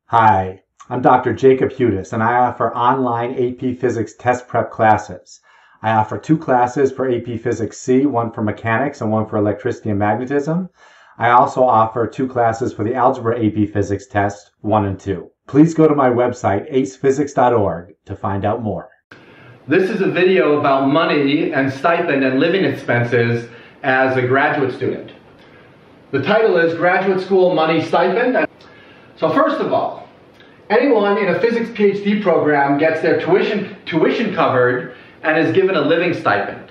Hi, I'm Dr. Jacob Hudis, and I offer online AP Physics test prep classes. I offer 2 classes for AP Physics C, one for mechanics and one for electricity and magnetism. I also offer 2 classes for the Algebra AP Physics test 1 and 2. Please go to my website, acephysics.org, to find out more. This is a video about money and stipend and living expenses as a graduate student. The title is Graduate School Money Stipend. So first of all, anyone in a physics PhD program gets their tuition covered and is given a living stipend.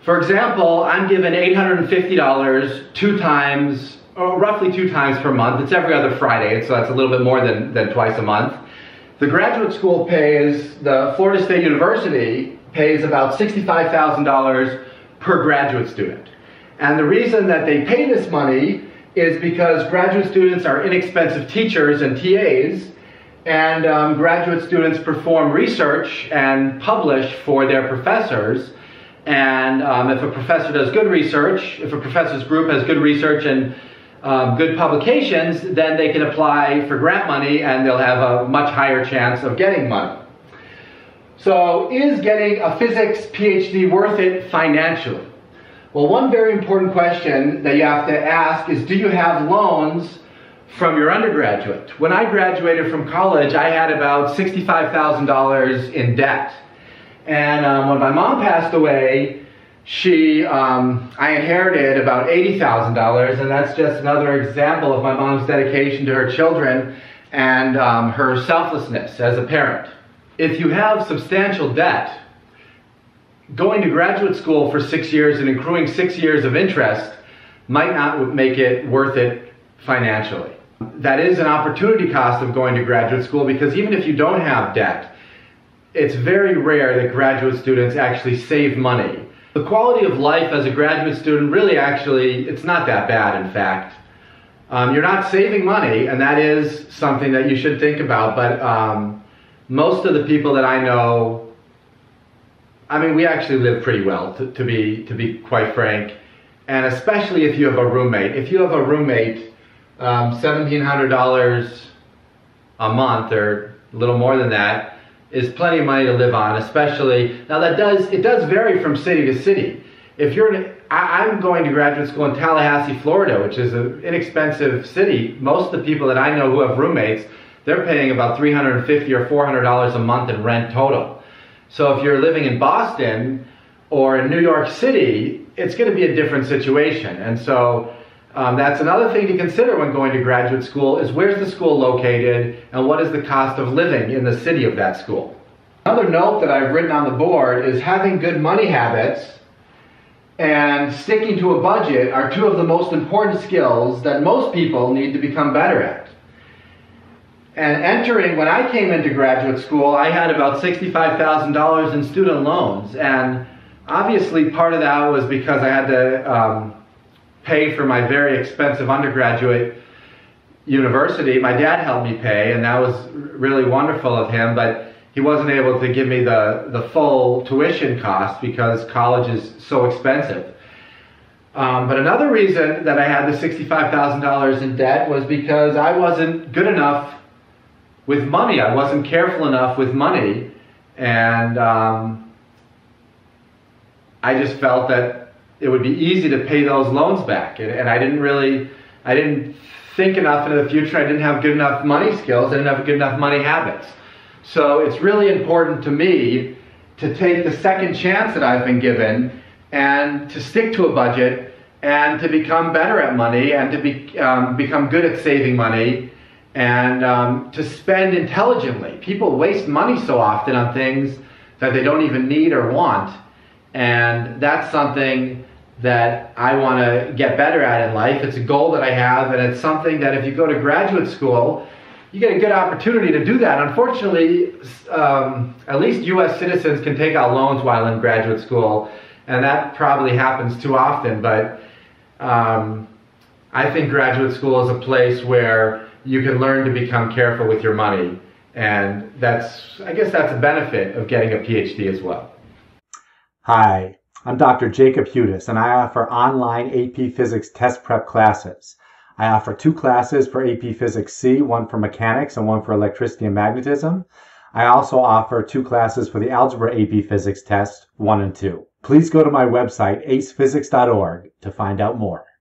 For example, I'm given $850 roughly two times per month. It's every other Friday, so that's a little bit more than twice a month. The graduate school pays, the Florida State University pays about $65,000 per graduate student. And the reason that they pay this money is because graduate students are inexpensive teachers and TAs, and graduate students perform research and publish for their professors. And if a professor does good research, if a professor's group has good research and good publications, then they can apply for grant money and they'll have a much higher chance of getting money. So is getting a physics PhD worth it financially? Well, one very important question that you have to ask is, do you have loans from your undergraduate? When I graduated from college, I had about $65,000 in debt. And when my mom passed away, I inherited about $80,000, and that's just another example of my mom's dedication to her children and her selflessness as a parent. If you have substantial debt, going to graduate school for 6 years and accruing 6 years of interest might not make it worth it financially. That is an opportunity cost of going to graduate school, because even if you don't have debt, it's very rare that graduate students actually save money. The quality of life as a graduate student really it's not that bad, in fact. You're not saving money, and that is something that you should think about, but most of the people that I know, we actually live pretty well, to be quite frank, and especially if you have a roommate. If you have a roommate, $1,700 a month, or a little more than that, is plenty of money to live on. Especially now, it does vary from city to city. If I'm going to graduate school in Tallahassee, Florida, which is an inexpensive city. Most of the people that I know who have roommates, they're paying about $350 or $400 a month in rent total. So if you're living in Boston or in New York City, it's going to be a different situation. And so that's another thing to consider when going to graduate school, is where's the school located and what is the cost of living in the city of that school. Another note that I've written on the board is having good money habits and sticking to a budget are 2 of the most important skills that most people need to become better at. And when I came into graduate school, I had about $65,000 in student loans. And obviously part of that was because I had to pay for my very expensive undergraduate university. My dad helped me pay, and that was really wonderful of him, but he wasn't able to give me the full tuition cost because college is so expensive. But another reason that I had the $65,000 in debt was because I wasn't good enough with money. I wasn't careful enough with money, and I just felt that it would be easy to pay those loans back, and I didn't think enough into the future. I didn't have good enough money skills. I didn't have good enough money habits. So it's really important to me to take the second chance that I've been given and to stick to a budget and to become better at money and to become good at saving money and to spend intelligently. People waste money so often on things that they don't even need or want, and that's something that I want to get better at in life. It's a goal that I have, and it's something that if you go to graduate school, you get a good opportunity to do that. Unfortunately, at least U.S. citizens can take out loans while in graduate school, and that probably happens too often, but I think graduate school is a place where you can learn to become careful with your money, and I guess that's a benefit of getting a PhD as well. Hi, I'm Dr. Jacob Hudis, and I offer online AP Physics test prep classes. I offer 2 classes for AP Physics C, one for mechanics and one for electricity and magnetism. I also offer 2 classes for the Algebra AP Physics test 1 and 2. Please go to my website, acephysics.org, to find out more.